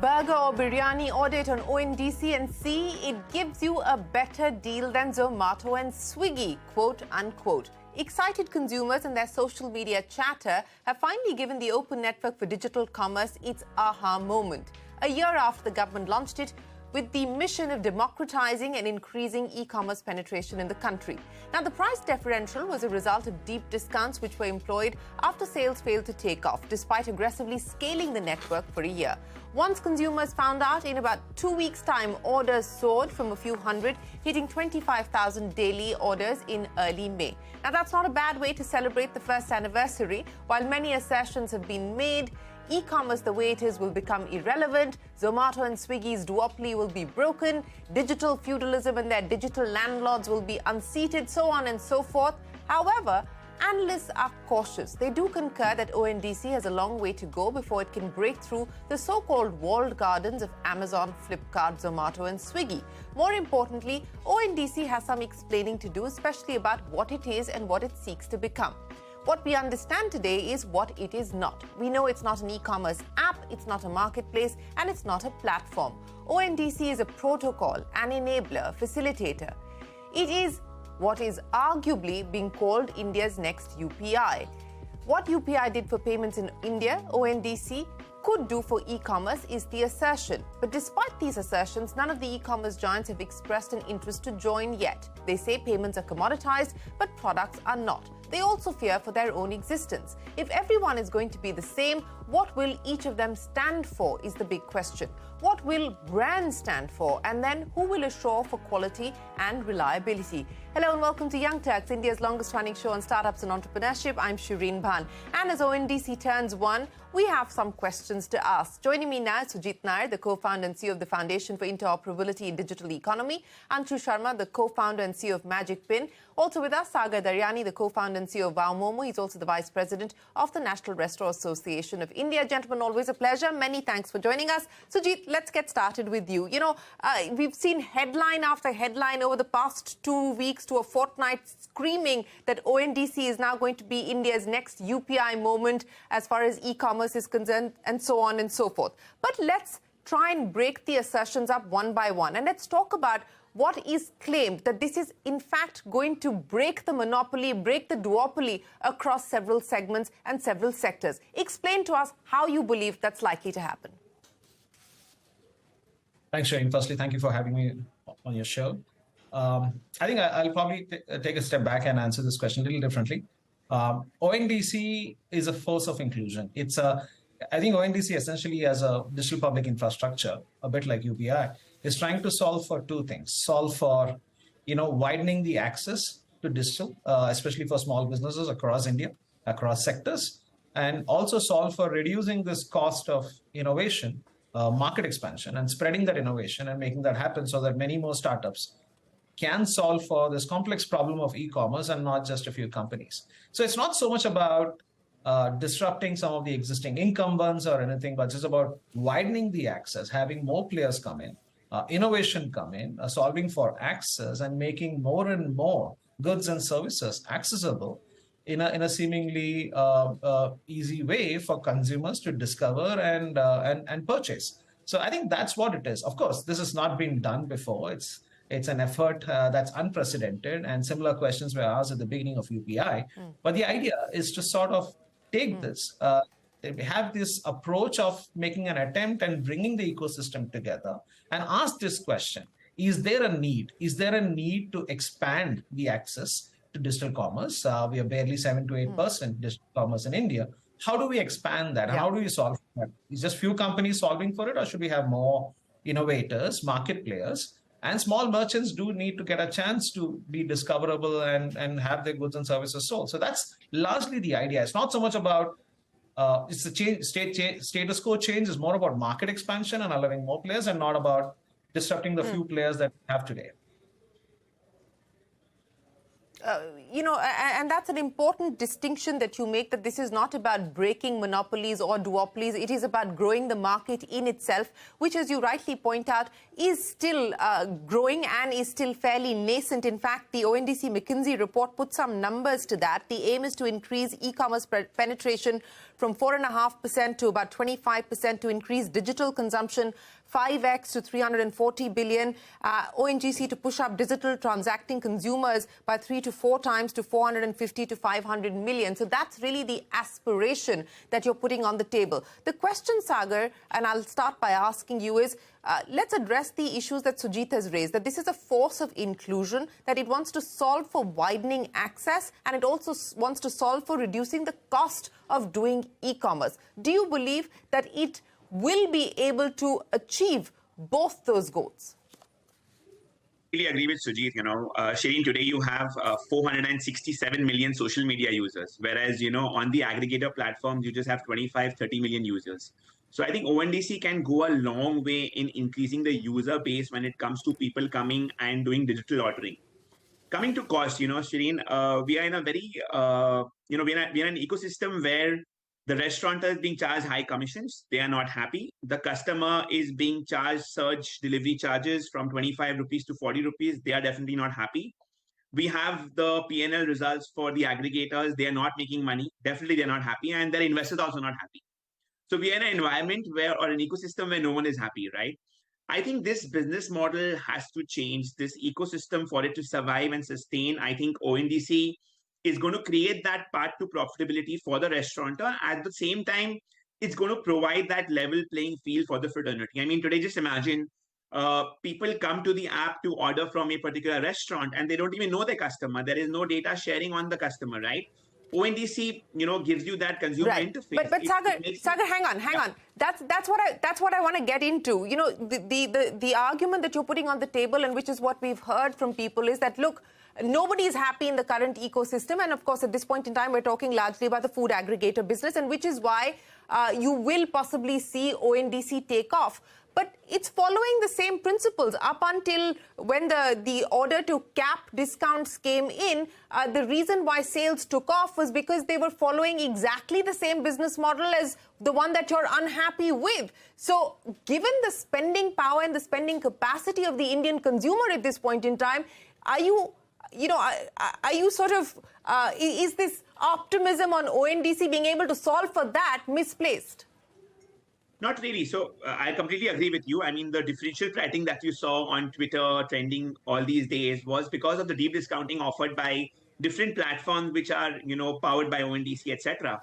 Burger or biryani, order it on ONDC and see it gives you a better deal than Zomato and Swiggy, quote unquote. Excited consumers and their social media chatter have finally given the open network for digital commerce its aha moment. A year after the government launched it, with the mission of democratizing and increasing e-commerce penetration in the country. Now, the price differential was a result of deep discounts which were employed after sales failed to take off, despite aggressively scaling the network for a year. Once consumers found out, in about 2 weeks' time, orders soared from a few hundred, hitting 25,000 daily orders in early May. Now, that's not a bad way to celebrate the first anniversary. While many assertions have been made, e-commerce the way it is will become irrelevant, Zomato and Swiggy's duopoly will be broken, digital feudalism and their digital landlords will be unseated, so on and so forth. However, analysts are cautious. They do concur that ONDC has a long way to go before it can break through the so-called walled gardens of Amazon, Flipkart, Zomato and Swiggy. More importantly, ONDC has some explaining to do, especially about what it is and what it seeks to become. What we understand today is what it is not. We know it's not an e-commerce app, it's not a marketplace, and it's not a platform. ONDC is a protocol, an enabler, a facilitator. It is what is arguably being called India's next UPI. What UPI did for payments in India, ONDC could do for e-commerce is the assertion. But despite these assertions, none of the e-commerce giants have expressed an interest to join yet. They say payments are commoditized, but products are not. They also fear for their own existence. If everyone is going to be the same, what will each of them stand for is the big question. What will brands stand for? And then who will assure for quality and reliability? Hello and welcome to YoungTurks, India's longest-running show on startups and entrepreneurship. I'm Shereen, Bhan. And as ONDC turns one, we have some questions to ask. Joining me now is Sujith Nair, the co-founder and CEO of the Foundation for Interoperability in Digital Economy. Anshoo Sharma, the co-founder and CEO of Magicpin. Also with us, Sagar, Daryani, the co-founder and CEO of Momo. He's also the vice president of the National Restaurant Association of India. Gentlemen, always a pleasure. Many thanks for joining us. Sujith, let's get started with you. You know, we've seen headline after headline over the past 2 weeks to a fortnight screaming that ONDC is now going to be India's next UPI moment as far as e-commerce is concerned, and so on and so forth. But let's try and break the assertions up one by one. And let's talk about what is claimed, that this is in fact going to break the monopoly, break the duopoly across several segments and several sectors. Explain to us how you believe that's likely to happen. Thanks, Shereen. Firstly, thank you for having me on your show. I think I'll probably take a step back and answer this question a little differently. ONDC is a force of inclusion. I think ONDC essentially as a digital public infrastructure, a bit like UPI, is trying to solve for two things. Solve for, widening the access to digital, especially for small businesses across India, across sectors, and also solve for reducing this cost of innovation, market expansion, and spreading that innovation and making that happen so that many more startups can solve for this complex problem of e-commerce and not just a few companies. So it's not so much about disrupting some of the existing incumbents or anything, but it's about widening the access, having more players come in, innovation come in, solving for access and making more and more goods and services accessible in a seemingly easy way for consumers to discover and purchase. So I think that's what it is. Of course, this has not been done before. It's an effort that's unprecedented, and similar questions were asked at the beginning of UPI. But the idea is to sort of take this, have this approach of making an attempt and bringing the ecosystem together and ask this question: is there a need? Is there a need to expand the access to digital commerce? We are barely 7 to 8% digital commerce in India. How do we expand that? Yeah. How do we solve that? Is just few companies solving for it, or should we have more innovators, market players? And small merchants do need to get a chance to be discoverable and have their goods and services sold. So that's largely the idea. It's not so much about it's the status quo change. Is more about market expansion and allowing more players, and not about disrupting the few players that we have today. and that's an important distinction that you make, that this is not about breaking monopolies or duopolies. It is about growing the market in itself, which, as you rightly point out, is still growing and is still fairly nascent. In fact, the ONDC McKinsey report put some numbers to that. The aim is to increase e-commerce penetration from 4.5% to about 25%, to increase digital consumption 5x to 340 billion. ONGC to push up digital transacting consumers by 3 to 4 times to 450 to 500 million. So that's really the aspiration that you're putting on the table. The question, Sagar, and I'll start by asking you, is let's address the issues that Sujith has raised, that this is a force of inclusion, that it wants to solve for widening access, and it also wants to solve for reducing the cost of doing e-commerce. Do you believe that it will be able to achieve both those goals? I really agree with Sujith. Shereen, today you have 467 million social media users, whereas, on the aggregator platforms, you just have 25, 30 million users. So I think ONDC can go a long way in increasing the user base when it comes to people coming and doing digital ordering. Coming to cost, Shereen, we are in a very, we are in an ecosystem where the restaurateur is being charged high commissions. They are not happy. The customer is being charged surge delivery charges from 25 rupees to 40 rupees. They are definitely not happy. We have the P&L results for the aggregators. They are not making money. Definitely they're not happy. And their investors are also not happy. So we are in an environment where, or an ecosystem where no one is happy, right? I think this business model has to change. This ecosystem, for it to survive and sustain, I think ONDC is going to create that path to profitability for the restaurateur. At the same time, it's going to provide that level playing field for the fraternity. I mean, today, just imagine people come to the app to order from a particular restaurant and they don't even know the customer. There is no data sharing on the customer, right? ONDC, gives you that consumer interface. But Sagar, hang on. That's what I want to get into. The argument that you're putting on the table, and which is what we've heard from people, is that, look, nobody is happy in the current ecosystem. And of course, at this point in time, we're talking largely about the food aggregator business, and which is why you will possibly see ONDC take off. But it's following the same principles. Up until when the order to cap discounts came in, the reason why sales took off was because they were following exactly the same business model as the one that you're unhappy with. So given the spending power and the spending capacity of the Indian consumer at this point in time, are you sort of, is this optimism on ONDC being able to solve for that misplaced? Not really. So I completely agree with you. I mean, the differential pricing that you saw on Twitter trending all these days was because of the deep discounting offered by different platforms, which are, powered by ONDC, etc.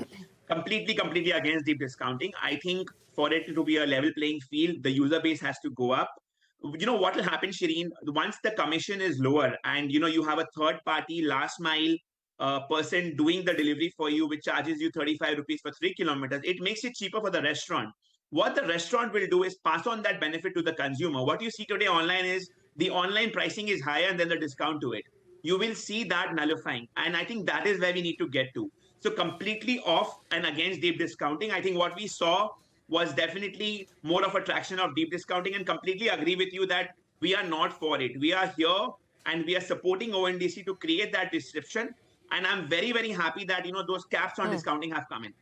Completely against deep discounting. I think for it to be a level playing field, the user base has to go up. What will happen, Shereen, once the commission is lower and, you have a third party last mile person doing the delivery for you, which charges you 35 rupees for 3 kilometers, it makes it cheaper for the restaurant. What the restaurant will do is pass on that benefit to the consumer. What you see today online is the online pricing is higher than the discount to it. You will see that nullifying. And I think that is where we need to get to. So completely off and against deep discounting. I think what we saw was definitely more of a traction of deep discounting, and completely agree with you that we are not for it. We are here and we are supporting ONDC to create that disruption. And I'm very, very happy that, those caps on discounting have come in.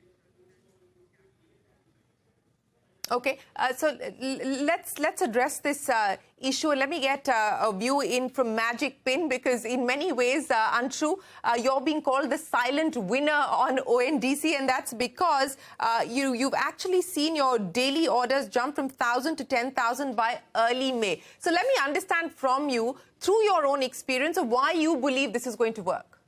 Okay, so let's address this issue. Let me get a view in from Magicpin, because in many ways, Anshoo, you're being called the silent winner on ONDC, and that's because you've actually seen your daily orders jump from 1,000 to 10,000 by early May. So let me understand from you, through your own experience, of why you believe this is going to work.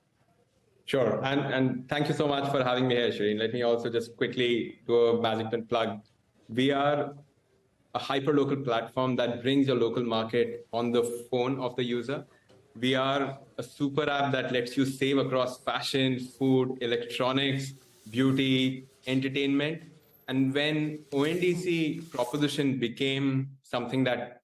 Sure, and thank you so much for having me here, Shereen. Let me also just quickly do a Magicpin plug. We are a hyperlocal platform that brings your local market on the phone of the user. We are a super app that lets you save across fashion, food, electronics, beauty, entertainment. And when ONDC proposition became something that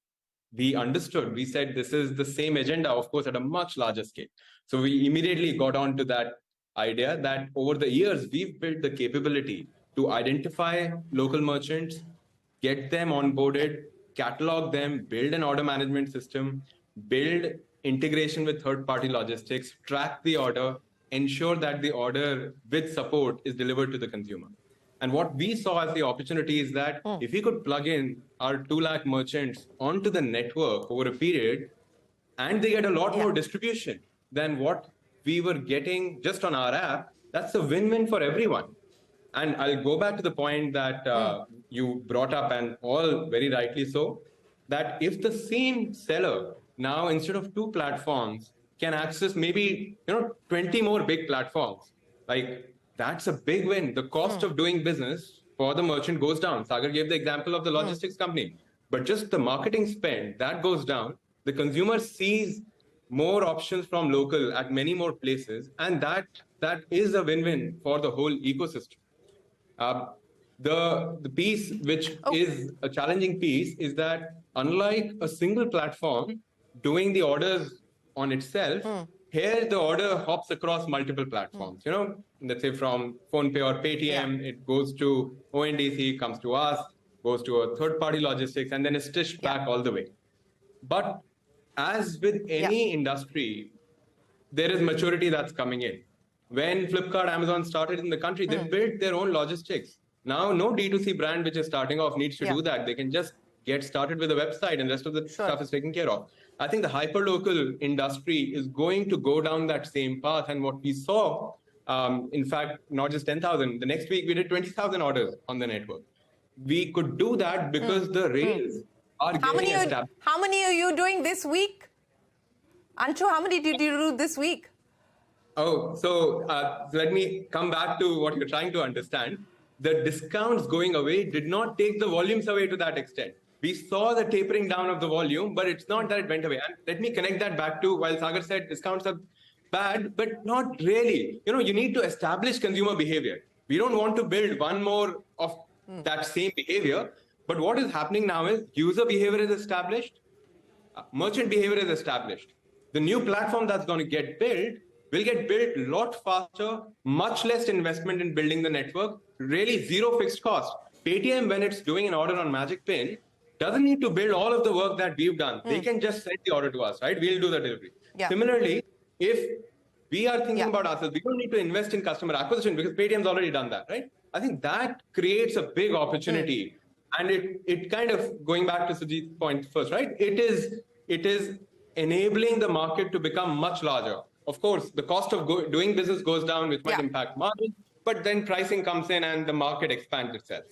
we understood, we said this is the same agenda, of course, at a much larger scale. So we immediately got on to that idea that over the years, we've built the capability to identify local merchants, get them onboarded, catalog them, build an order management system, build integration with third-party logistics, track the order, ensure that the order with support is delivered to the consumer. And what we saw as the opportunity is that if we could plug in our 2 lakh merchants onto the network over a period, and they get a lot more distribution than what we were getting just on our app, that's a win-win for everyone. And I'll go back to the point that you brought up, and all very rightly so, that if the same seller now, instead of 2 platforms, can access maybe 20 more big platforms, like that's a big win. The cost of doing business for the merchant goes down. Sagar gave the example of the logistics company, but just the marketing spend, that goes down. The consumer sees more options from local at many more places, and that is a win-win for the whole ecosystem. The piece which is a challenging piece is that unlike a single platform doing the orders on itself, here the order hops across multiple platforms. Let's say from PhonePe or Paytm, it goes to ONDC, comes to us, goes to a third-party logistics, and then is stitched back all the way. But as with any industry, there is maturity that's coming in. When Flipkart, Amazon started in the country, they built their own logistics. Now, no D2C brand which is starting off needs to do that. They can just get started with a website, and the rest of the stuff is taken care of. I think the hyperlocal industry is going to go down that same path. And what we saw, in fact, not just 10,000, the next week we did 20,000 orders on the network. We could do that because the rails are getting established. How many are you doing this week? Anshoo, how many did you do this week? Oh, so let me come back to what you're trying to understand. The discounts going away did not take the volumes away to that extent. We saw the tapering down of the volume, but it's not that it went away. And let me connect that back to, while Sagar said discounts are bad, but not really. You need to establish consumer behavior. We don't want to build one more of that same behavior. But what is happening now is user behavior is established, merchant behavior is established. The new platform that's going to get built will get built a lot faster, much less investment in building the network, really zero fixed cost. Paytm, when it's doing an order on Magicpin, doesn't need to build all of the work that we've done. They can just send the order to us, right? We'll do the delivery. Similarly, if we are thinking about ourselves, we don't need to invest in customer acquisition because Paytm's already done that, right? I think that creates a big opportunity. And it kind of, going back to Sujith's point first, right? It is enabling the market to become much larger. Of course, the cost of doing business goes down, which might impact margin, but then pricing comes in and the market expands itself.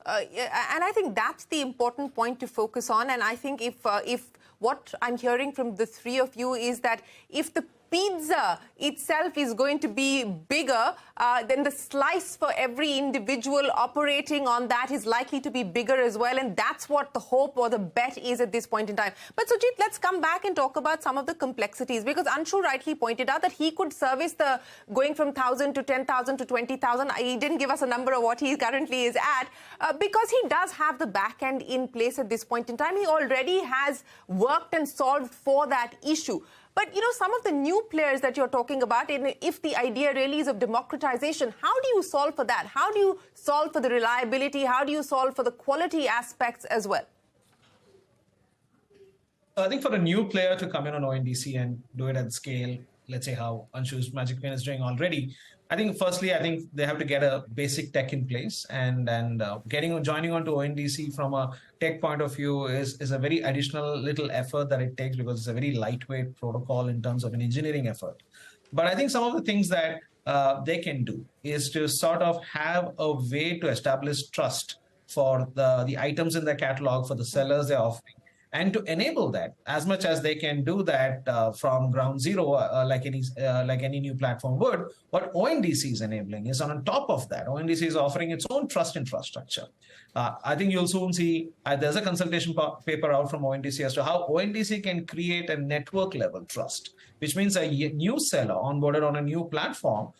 And I think that's the important point to focus on. And I think if what I'm hearing from the three of you is that if the pizza itself is going to be bigger, then the slice for every individual operating on that is likely to be bigger as well. And that's what the hope or the bet is at this point in time. But Sujith, let's come back and talk about some of the complexities, because Anshoo rightly pointed out that he could service the going from 1,000 to 10,000 to 20,000. He didn't give us a number of what he currently is at, because he does have the back end in place at this point in time. He already has worked and solved for that issue. But, some of the new players that you're talking about, if the idea really is of democratization, how do you solve for that? How do you solve for the reliability? How do you solve for the quality aspects as well? I think for a new player to come in on ONDC and do it at scale, let's say how Anshoo's Magicpin is doing already, I think firstly, they have to get a basic tech in place, and joining onto ONDC from a tech point of view is a very additional little effort that it takes, because it's a very lightweight protocol in terms of an engineering effort. But I think some of the things that they can do is to sort of have a way to establish trust for the items in their catalog, for the sellers they're offering, and to enable that as much as they can do that from ground zero, like any new platform would. What ONDC is enabling is on top of that, ONDC is offering its own trust infrastructure. I think you'll soon see there's a consultation paper out from ONDC as to how ONDC can create a network level trust, which means a new seller onboarded on a new platform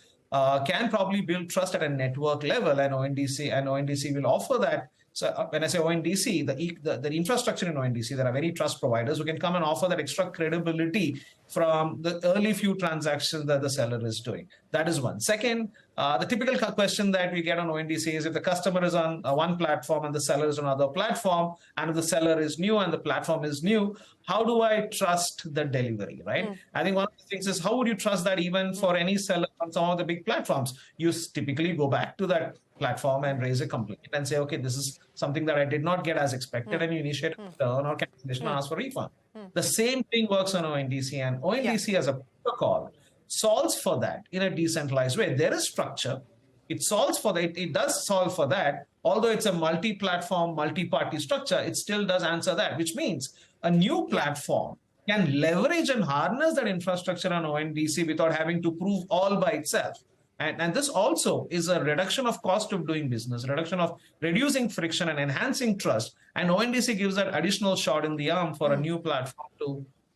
can probably build trust at a network level, and ONDC will offer that. So when I say ONDC, the infrastructure in ONDC, there are very trust providers who can come and offer that extra credibility from the early few transactions that the seller is doing. That is one. Second, The typical question that we get on ONDC is if the customer is on one platform and the seller is on another platform, and if the seller is new and the platform is new, how do I trust the delivery, right? I think one of the things is, how would you trust that even for any seller on some of the big platforms? You typically go back to that platform and raise a complaint and say, okay, this is something that I did not get as expected, and you initiate a return or cancellation and ask for refund. The same thing works on ONDC, and ONDC as a protocol solves for that in a decentralized way. There is structure. It solves for that. It does solve for that. Although it's a multi-platform, multi-party structure, it still does answer that, which means a new platform can leverage and harness that infrastructure on ONDC without having to prove all by itself. And this also is a reduction of cost of doing business, reduction of reducing friction and enhancing trust. And ONDC gives that additional shot in the arm for a new platform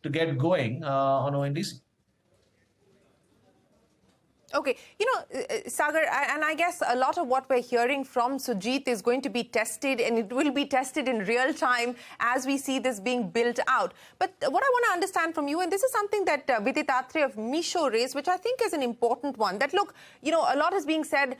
to get going on ONDC. Okay, Sagar, and I guess a lot of what we're hearing from Sujith is going to be tested, and it will be tested in real time as we see this being built out. But what I want to understand from you, and this is something that Vidit Atre of Meesho raised, which I think is an important one, that look, a lot is being said,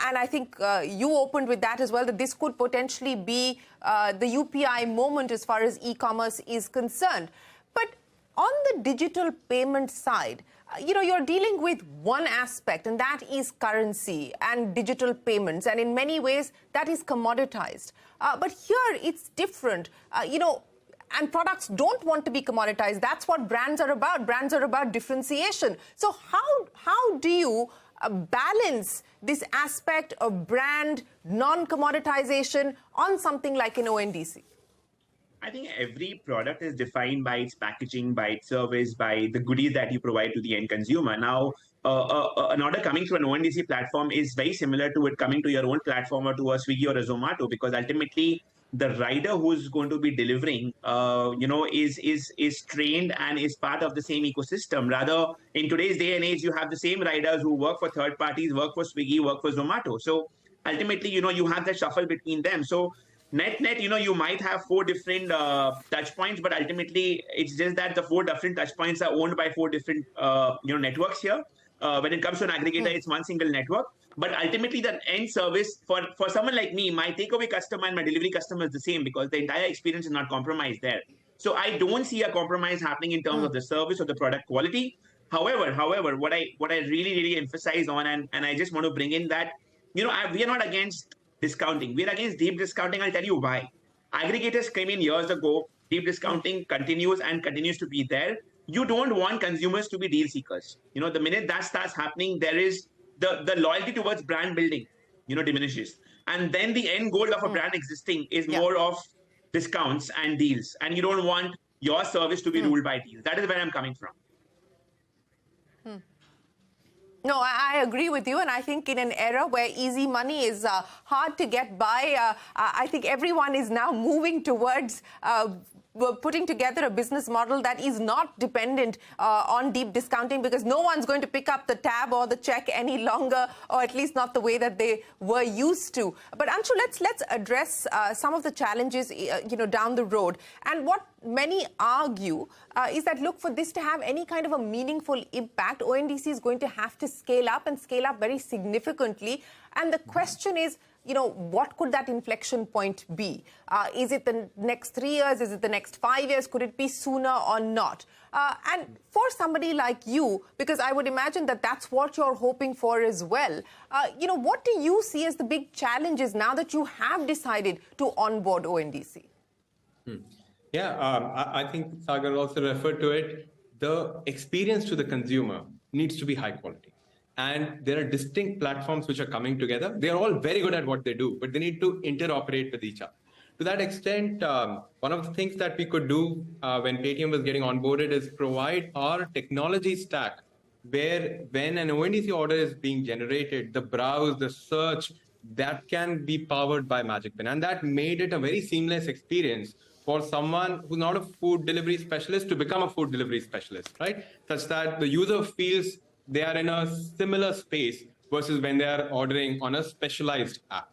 and I think you opened with that as well, that this could potentially be the UPI moment as far as e-commerce is concerned. But on the digital payment side, you're dealing with one aspect, and that is currency and digital payments. And in many ways, that is commoditized. But here, it's different. And products don't want to be commoditized. That's what brands are about. Brands are about differentiation. So how do you balance this aspect of brand non-commoditization on something like an ONDC? I think every product is defined by its packaging, by its service, by the goodies that you provide to the end consumer. Now, an order coming through an ONDC platform is very similar to it coming to your own platform or to a Swiggy or a Zomato, because ultimately the rider who's going to be delivering, is trained and is part of the same ecosystem. Rather, in today's day and age, you have the same riders who work for third parties, work for Swiggy, work for Zomato. So ultimately, you have that shuffle between them. So net, you might have 4 different touch points, but ultimately it's just that the 4 different touch points are owned by 4 different networks here. When it comes to an aggregator, it's one single network. But ultimately, the end service for someone like me, my takeaway customer and my delivery customer is the same, because the entire experience is not compromised there. So I don't see a compromise happening in terms of the service or the product quality. However, what I really emphasize on, and I just want to bring in that, we are not against discounting. We're against deep discounting. I'll tell you why. Aggregators came in years ago. Deep discounting continues to be there. You don't want consumers to be deal seekers. The minute that starts happening, there is the loyalty towards brand building, diminishes. And then the end goal of a brand existing is more of discounts and deals. And you don't want your service to be ruled by deals. That is where I'm coming from. No, I agree with you, and I think in an era where easy money is hard to get by, I think everyone is now moving towards putting together a business model that is not dependent on deep discounting, because no one's going to pick up the tab or the check any longer, or at least not the way that they were used to. But Anshoo, let's address some of the challenges down the road. And what many argue is that, look, for this to have any kind of a meaningful impact, ONDC is going to have to scale up very significantly. And the question is, what could that inflection point be? Is it the next 3 years? Is it the next 5 years? Could it be sooner or not? And for somebody like you, because I would imagine that that's what you're hoping for as well, what do you see as the big challenges now that you have decided to onboard ONDC? Yeah, I think Sagar also referred to it. The experience to the consumer needs to be high quality. And there are distinct platforms which are coming together. They are all very good at what they do, but they need to interoperate with each other. To that extent, one of the things that we could do when Paytm was getting onboarded is provide our technology stack, where when an ONDC order is being generated, the browse, the search, that can be powered by Magicpin. And that made it a very seamless experience for someone who's not a food delivery specialist to become a food delivery specialist, right? Such that the user feels they are in a similar space versus when they are ordering on a specialized app.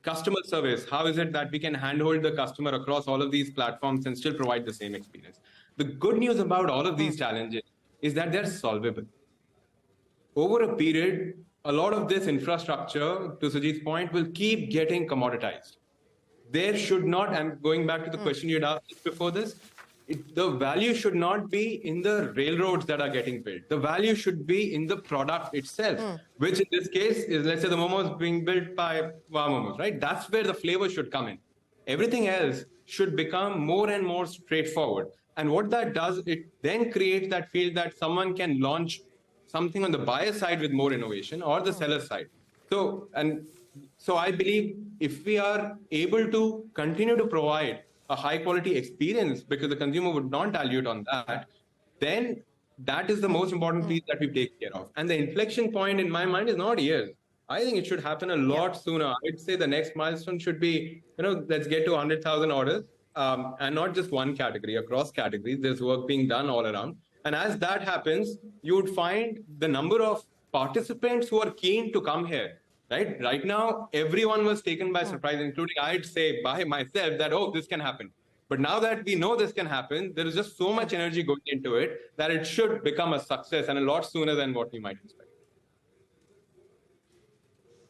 Customer service, how is it that we can handhold the customer across all of these platforms and still provide the same experience? The good news about all of these challenges is that they're solvable. Over a period, a lot of this infrastructure, to Sujith's point, will keep getting commoditized. There should not, and going back to the question you'd asked before this, the value should not be in the railroads that are getting built. The value should be in the product itself, which in this case is, let's say, the momos being built by Wow Momos, right? That's where the flavor should come in. Everything else should become more and more straightforward. And what that does, it then creates that field that someone can launch something on the buyer side with more innovation or the seller side. So I believe if we are able to continue to provide a high quality experience because the consumer would not dilute on that, then that is the most important piece that we take care of. And the inflection point in my mind is not years. I think it should happen a lot sooner. I'd say the next milestone should be, let's get to 100,000 orders, and not just one category, across categories. There's work being done all around. And as that happens, you would find the number of participants who are keen to come here. Right now, everyone was taken by surprise, including I'd say by myself that, oh, this can happen. But now that we know this can happen, there is just so much energy going into it that it should become a success and a lot sooner than what we might expect.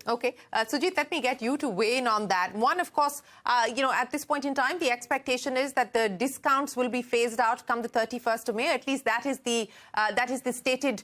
Okay, Sujith, let me get you to weigh in on that. One, of course, at this point in time, the expectation is that the discounts will be phased out come the 31st of May. At least that is the stated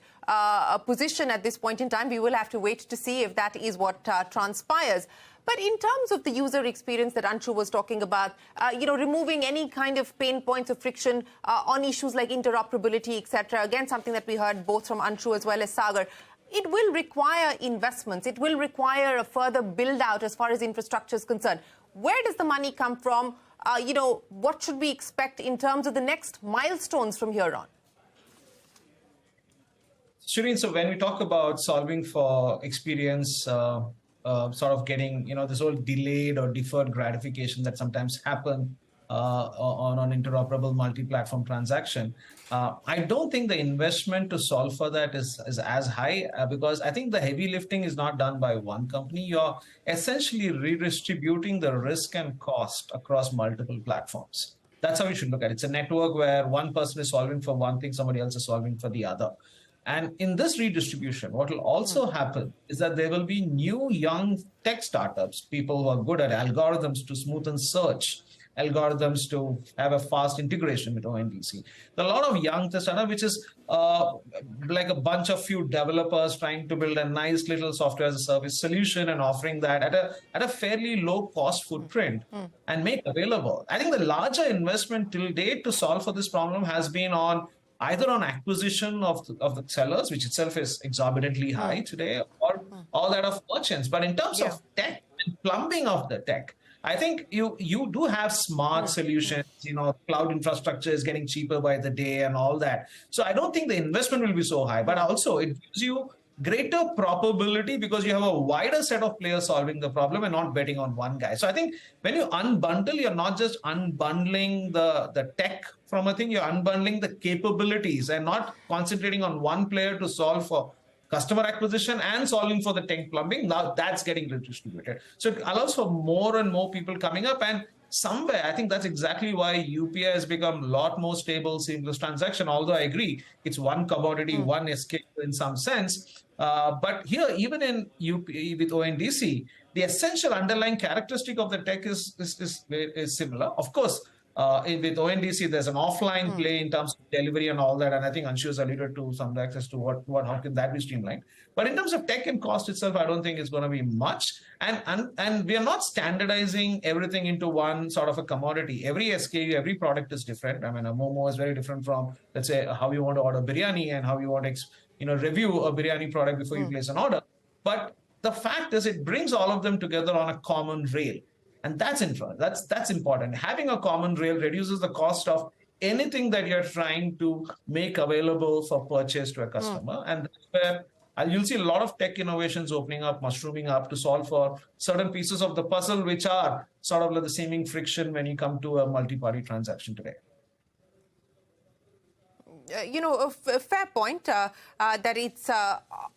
position at this point in time. We will have to wait to see if that is what transpires. But in terms of the user experience that Anshoo was talking about, removing any kind of pain points of friction on issues like interoperability, etc. Again, something that we heard both from Anshoo as well as Sagar. It will require investments. It will require a further build-out as far as infrastructure is concerned. Where does the money come from? What should we expect in terms of the next milestones from here on? Shereen, so when we talk about solving for experience, sort of getting, this whole delayed or deferred gratification that sometimes happen on an interoperable multi-platform transaction, I don't think the investment to solve for that is as high because I think the heavy lifting is not done by one company. You're essentially redistributing the risk and cost across multiple platforms. That's how you should look at it. It's a network where one person is solving for one thing, somebody else is solving for the other. And in this redistribution, what will also happen is that there will be new young tech startups, people who are good at algorithms to smoothen search, algorithms to have a fast integration with ONDC. There are a lot of young startups, which is like a bunch of few developers trying to build a nice little software as a service solution and offering that at a fairly low cost footprint and make available. I think the larger investment till date to solve for this problem has been on either on acquisition of the sellers, which itself is exorbitantly high today, or all that of merchants. But in terms of tech and plumbing of the tech, I think you do have smart solutions, cloud infrastructure is getting cheaper by the day and all that. So I don't think the investment will be so high, but also it gives you greater probability because you have a wider set of players solving the problem and not betting on one guy. So I think when you unbundle, you're not just unbundling the tech from a thing, you're unbundling the capabilities and not concentrating on one player to solve for customer acquisition and solving for the tech plumbing. Now that's getting redistributed. So it allows for more and more people coming up. And somewhere, I think that's exactly why UPI has become a lot more stable, seamless transaction. Although I agree, it's one commodity, one escape in some sense. But here, even in UPI with ONDC, the essential underlying characteristic of the tech is similar. Of course, with ONDC, there's an offline play in terms of delivery and all that. And I think Anshoo has alluded to some access to how can that be streamlined. But in terms of tech and cost itself, I don't think it's going to be much. And we are not standardizing everything into one sort of a commodity. Every SKU, every product is different. I mean, a Momo is very different from, let's say, how you want to order biryani and how you want to review a biryani product before you place an order. But the fact is it brings all of them together on a common rail. And that's important. Having a common rail reduces the cost of anything that you're trying to make available for purchase to a customer. And that's where you'll see a lot of tech innovations opening up, mushrooming up to solve for certain pieces of the puzzle, which are sort of like the seeming friction when you come to a multi-party transaction today. A fair point that it's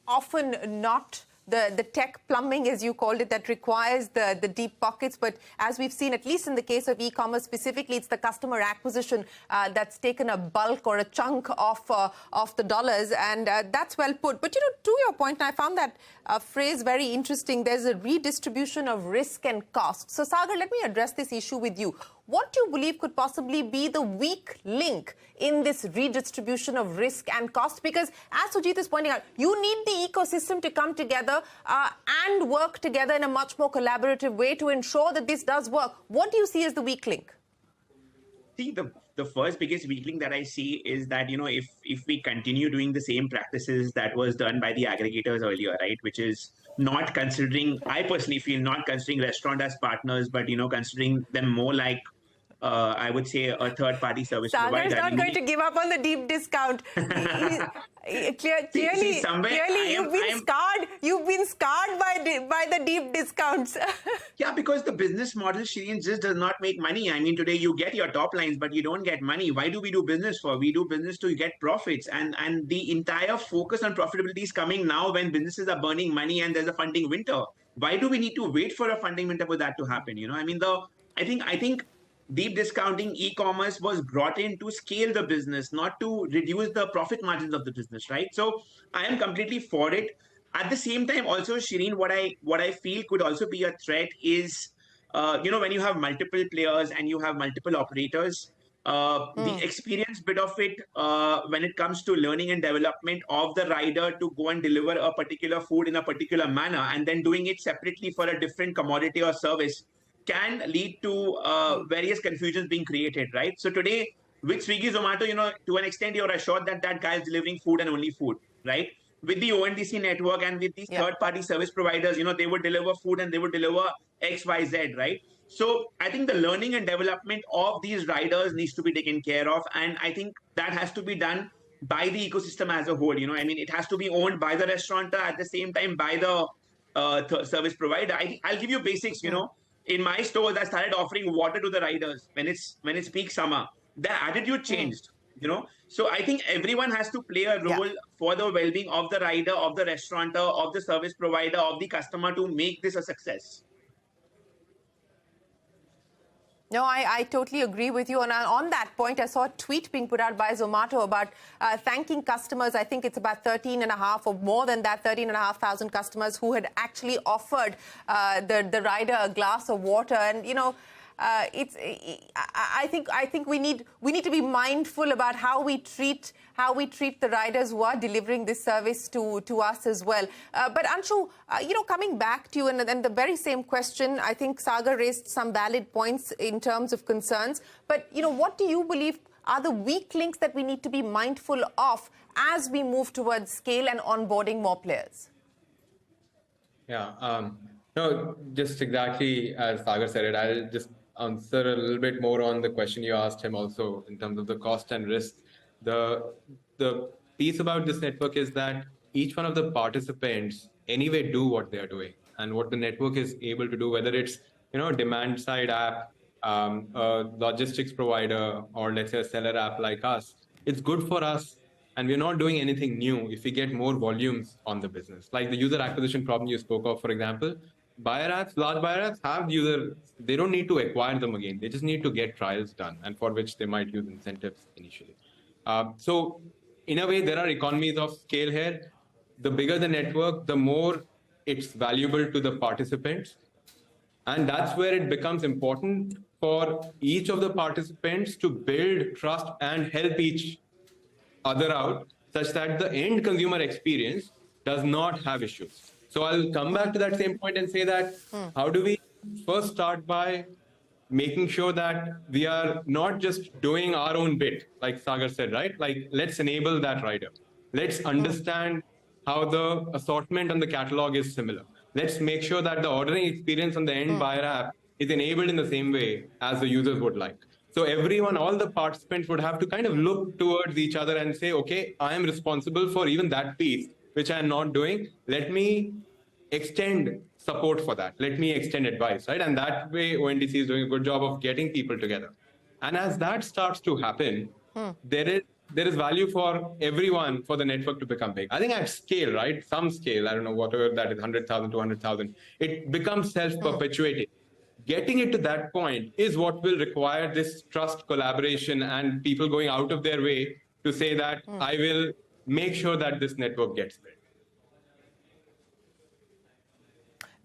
often not the tech plumbing, as you called it, that requires the deep pockets. But as we've seen, at least in the case of e-commerce specifically, it's the customer acquisition that's taken a bulk or a chunk of the dollars, and that's well put. But, to your point, and I found that phrase very interesting, there's a redistribution of risk and cost. So, Sagar, let me address this issue with you. What do you believe could possibly be the weak link in this redistribution of risk and cost? Because as Sujith is pointing out, you need the ecosystem to come together and work together in a much more collaborative way to ensure that this does work. What do you see as the weak link? See, the first biggest weak link that I see is that, if we continue doing the same practices that was done by the aggregators earlier, right, which is not considering, I personally feel, not considering restaurant as partners, but, considering them more like, I would say, a third-party service provider. Sagar's not going to give up on the deep discount. Clearly, you've been scarred by the deep discounts. Yeah, because the business model, Shereen, just does not make money. I mean, today you get your top lines, but you don't get money. Why do we do business for? We do business to get profits. And the entire focus on profitability is coming now when businesses are burning money and there's a funding winter. Why do we need to wait for a funding winter for that to happen? I think deep discounting e-commerce was brought in to scale the business, not to reduce the profit margins of the business, right? So I am completely for it. At the same time, also, Shereen, what I feel could also be a threat is, when you have multiple players and you have multiple operators, the experience bit of it, when it comes to learning and development of the rider to go and deliver a particular food in a particular manner and then doing it separately for a different commodity or service, can lead to various confusions being created, right? So today, with Swiggy, Zomato, to an extent, you're assured that that guy is delivering food and only food, right? With the ONDC network and with these third-party service providers, they would deliver food and they would deliver X, Y, Z, right? So I think the learning and development of these riders needs to be taken care of. And I think that has to be done by the ecosystem as a whole. It has to be owned by the restaurateur, at the same time by the service provider. I'll give you basics, In my stores, I started offering water to the riders when it's peak summer. The attitude changed, So I think everyone has to play a role for the well-being of the rider, of the restaurateur, of the service provider, of the customer to make this a success. No, I totally agree with you. And on that point, I saw a tweet being put out by Zomato about thanking customers. I think it's about 13.5 or more than that, 13,500 customers who had actually offered the rider a glass of water. And, I think we need to be mindful about how we treat the riders who are delivering this service to us as well. But Anshoo, coming back to you and the very same question, I think Sagar raised some valid points in terms of concerns. But what do you believe are the weak links that we need to be mindful of as we move towards scale and onboarding more players? Yeah, no, just exactly as Sagar said it. I'll just answer a little bit more on the question you asked him also in terms of the cost and risk. The piece about this network is that each one of the participants anyway do what they are doing, and what the network is able to do, whether it's demand side app, a logistics provider, or let's say a seller app like us, it's good for us. And we're not doing anything new if we get more volumes on the business. Like the user acquisition problem you spoke of, for example, buyer apps, large buyer apps have users, they don't need to acquire them again. They just need to get trials done, and for which they might use incentives initially. So in a way, there are economies of scale here. The bigger the network, the more it's valuable to the participants. And that's where it becomes important for each of the participants to build trust and help each other out, such that the end consumer experience does not have issues. So I'll come back to that same point and say that how do we first start by making sure that we are not just doing our own bit, like Sagar said, right? Like, let's enable that rider. Let's understand how the assortment on the catalog is similar. Let's make sure that the ordering experience on the end buyer app is enabled in the same way as the users would like. So everyone, all the participants would have to kind of look towards each other and say, okay, I am responsible for even that piece, which I am not doing. Let me extend support for that. Let me extend advice, right? And that way, ONDC is doing a good job of getting people together. And as that starts to happen, there is there is value for everyone for the network to become big. I think at scale, right? Some scale, I don't know, whatever that is, 100,000, 200,000, it becomes self-perpetuating. Getting it to that point is what will require this trust, collaboration, and people going out of their way to say that I will make sure that this network gets built.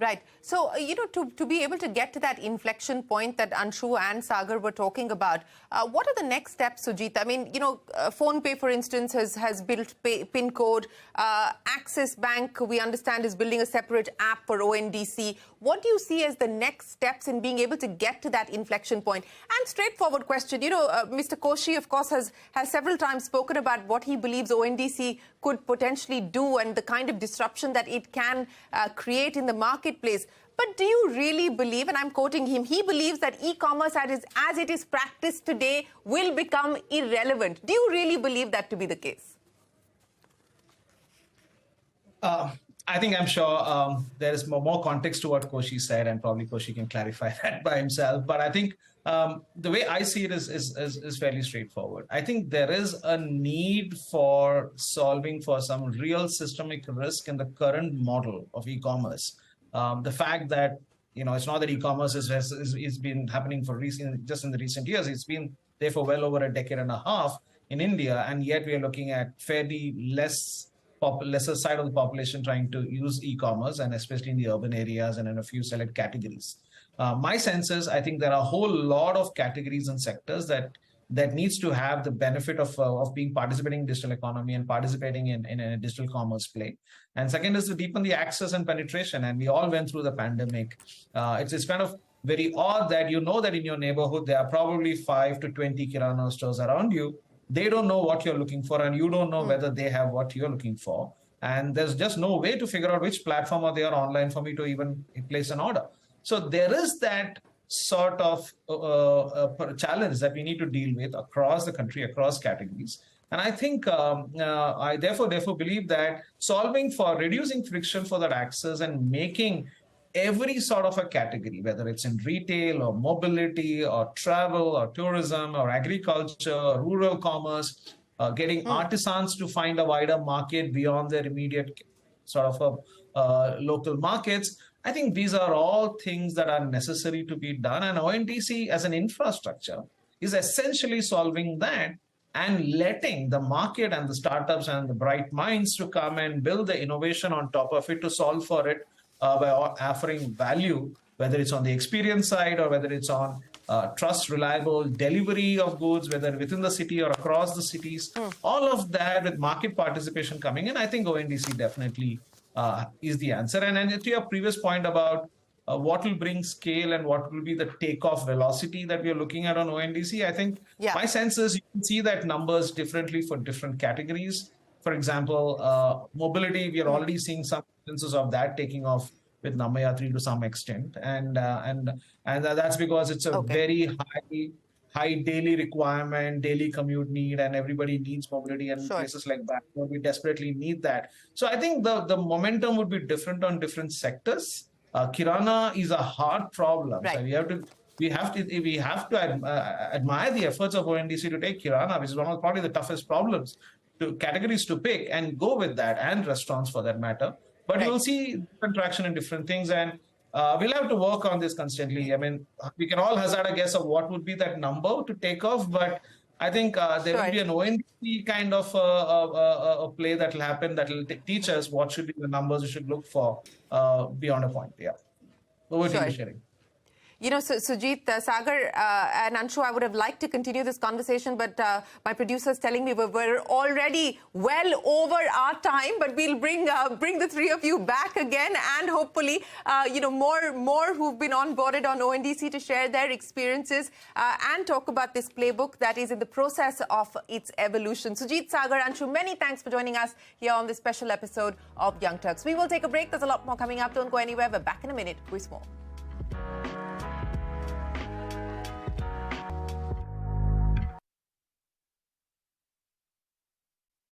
Right. So, to be able to get to that inflection point that Anshoo and Sagar were talking about, what are the next steps, Sujith? I mean, PhonePe, for instance, has built PIN code. Axis Bank, we understand, is building a separate app for ONDC. What do you see as the next steps in being able to get to that inflection point? And straightforward question, Mr. Koshi, of course, has several times spoken about what he believes ONDC could potentially do and the kind of disruption that it can create in the marketplace. But do you really believe, and I'm quoting him, he believes that e-commerce as it is practiced today will become irrelevant. Do you really believe that to be the case? I think I'm sure there is more context to what Koshi said, and probably Koshi can clarify that by himself. But I think the way I see it is fairly straightforward. I think there is a need for solving for some real systemic risk in the current model of e-commerce. The fact that it's not that e-commerce is been happening for just in the recent years. It's been there for well over a decade and a half in India, and yet we are looking at fairly lesser side of the population trying to use e-commerce, and especially in the urban areas and in a few select categories. My sense is, I think there are a whole lot of categories and sectors that needs to have the benefit of being participating in digital economy and participating in a digital commerce play. And second is to deepen the access and penetration. And we all went through the pandemic. It's kind of very odd that that in your neighborhood there are probably 5 to 20 kirana stores around you. They don't know what you're looking for, and you don't know whether they have what you're looking for. And there's just no way to figure out which platform are they are online for me to even place an order. So there is that sort of challenge that we need to deal with across the country, across categories. And I think I therefore believe that solving for reducing friction for that access and making every sort of a category, whether it's in retail or mobility or travel or tourism or agriculture or rural commerce, getting artisans to find a wider market beyond their immediate sort of local markets. I think these are all things that are necessary to be done. And ONDC as an infrastructure is essentially solving that and letting the market and the startups and the bright minds to come and build the innovation on top of it to solve for it by offering value, whether it's on the experience side or whether it's on trust, reliable delivery of goods, whether within the city or across the cities. All of that with market participation coming in, I think ONDC definitely is the answer. And to your previous point about what will bring scale and what will be the takeoff velocity that we are looking at on ONDC, I think my sense is you can see that numbers differently for different categories. For example, mobility, we are already seeing some instances of that taking off with Namayatri to some extent, and that's because it's a very high daily requirement, daily commute need, and everybody needs mobility, and places like that where we desperately need that. So I think the momentum would be different on different sectors. Kirana is a hard problem. Right. So we have to admire the efforts of ONDC to take Kirana, which is one of probably the toughest categories to pick, and go with that, and restaurants for that matter. But you'll see different traction in different things, and we'll have to work on this constantly. I mean, we can all hazard a guess of what would be that number to take off, but I think there will be an ONDC kind of a play that will happen that will teach us what should be the numbers we should look for beyond a point. Yeah. Over to you, Shereen. Sujith, Sagar, and Anshoo, I would have liked to continue this conversation, but my producer's telling me we're already well over our time, but we'll bring the three of you back again, and hopefully, more who've been onboarded on ONDC to share their experiences and talk about this playbook that is in the process of its evolution. Sujith, Sagar, Anshoo, many thanks for joining us here on this special episode of Young Turks. We will take a break. There's a lot more coming up. Don't go anywhere. We're back in a minute with more.